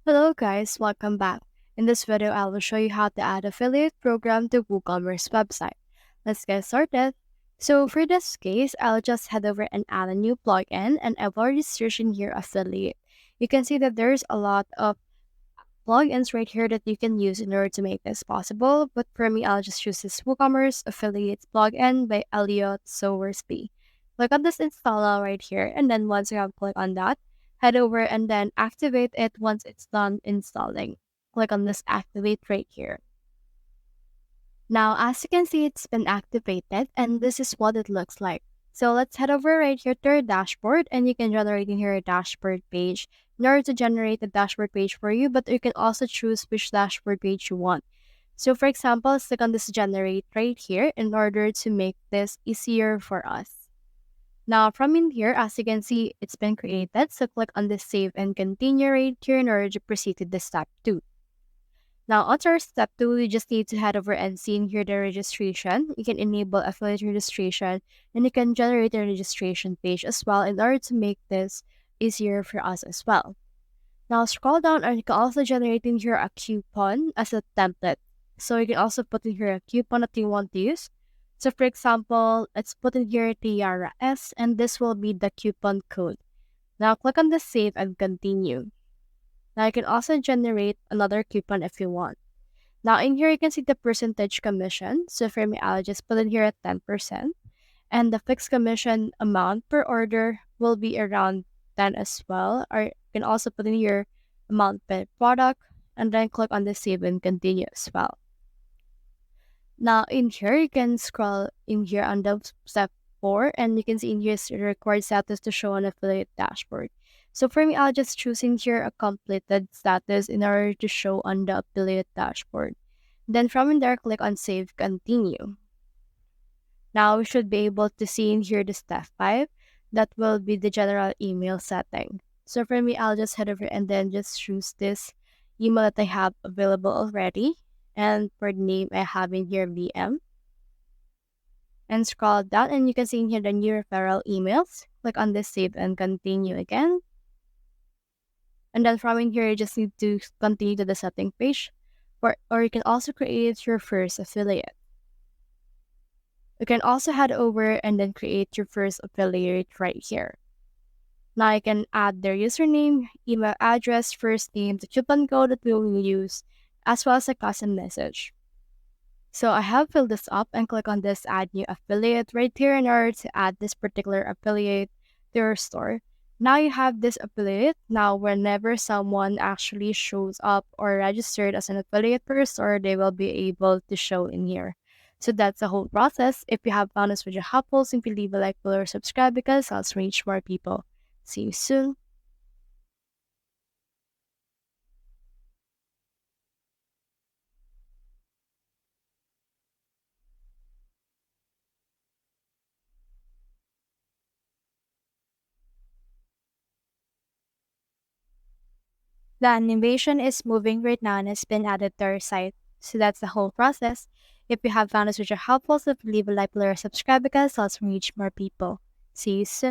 Hello guys, welcome back. In this video, I will show you how to add affiliate program to WooCommerce website. Let's get started. So for this case, I'll just head over and add a new plugin, and I've already searched in here affiliate. You can see that there's a lot of plugins right here that you can use in order to make this possible, but for me, I'll just use this WooCommerce affiliates plugin by Elliot Sowersby. Click on this install right here, and then once you have clicked on that, head over and then activate it once it's done installing. Click on this activate right here. Now, as you can see, it's been activated and this is what it looks like. So let's head over right here to our dashboard and you can generate in here a dashboard page in order to generate a dashboard page for you, but you can also choose which dashboard page you want. So for example, let's click on this generate right here in order to make this easier for us. Now from in here, as you can see, it's been created. So click on the save and continue right here in order to proceed to the step 2. Now, on to our step 2, you just need to head over and see in here the registration. You can enable affiliate registration and you can generate a registration page as well in order to make this easier for us as well. Now, scroll down and you can also generate in here a coupon as a template. So you can also put in here a coupon that you want to use. So for example, let's put in here Tiara S and this will be the coupon code. Now, click on the save and continue. Now you can also generate another coupon if you want. Now in here you can see the percentage commission. So for me, I'll just put in here at 10%. And the fixed commission amount per order will be around 10 as well. Or you can also put in here amount per product and then click on the save and continue as well. Now in here you can scroll in here on the step 4 and you can see in here is required status to show on affiliate dashboard. So for me, I'll just choose in here a completed status in order to show on the affiliate dashboard. Then from in there, click on Save Continue. Now we should be able to see in here the step 5. That will be the general email setting. So for me, I'll just head over and then just choose this email that I have available already. And for the name, I have in here VM. And scroll down and you can see in here the new referral emails. Click on this Save and Continue again. And then from in here, you just need to continue to the setting page, or you can also create your first affiliate. You can also head over and then create your first affiliate right here. Now you can add their username, email address, first name, the coupon code that we will use, as well as a custom message. So I have filled this up and click on this add new affiliate right here in order to add this particular affiliate to your store. Now you have this affiliate. Now whenever someone actually shows up or registered as an affiliate for your store, they will be able to show in here. So that's the whole process. If you have found this video helpful, simply leave a like below or subscribe because I'll reach more people. See you soon. The animation is moving right now and it's been added to our site. So that's the whole process. If you have found this video helpful, so leave a like below or subscribe because I'll reach more people. See you soon.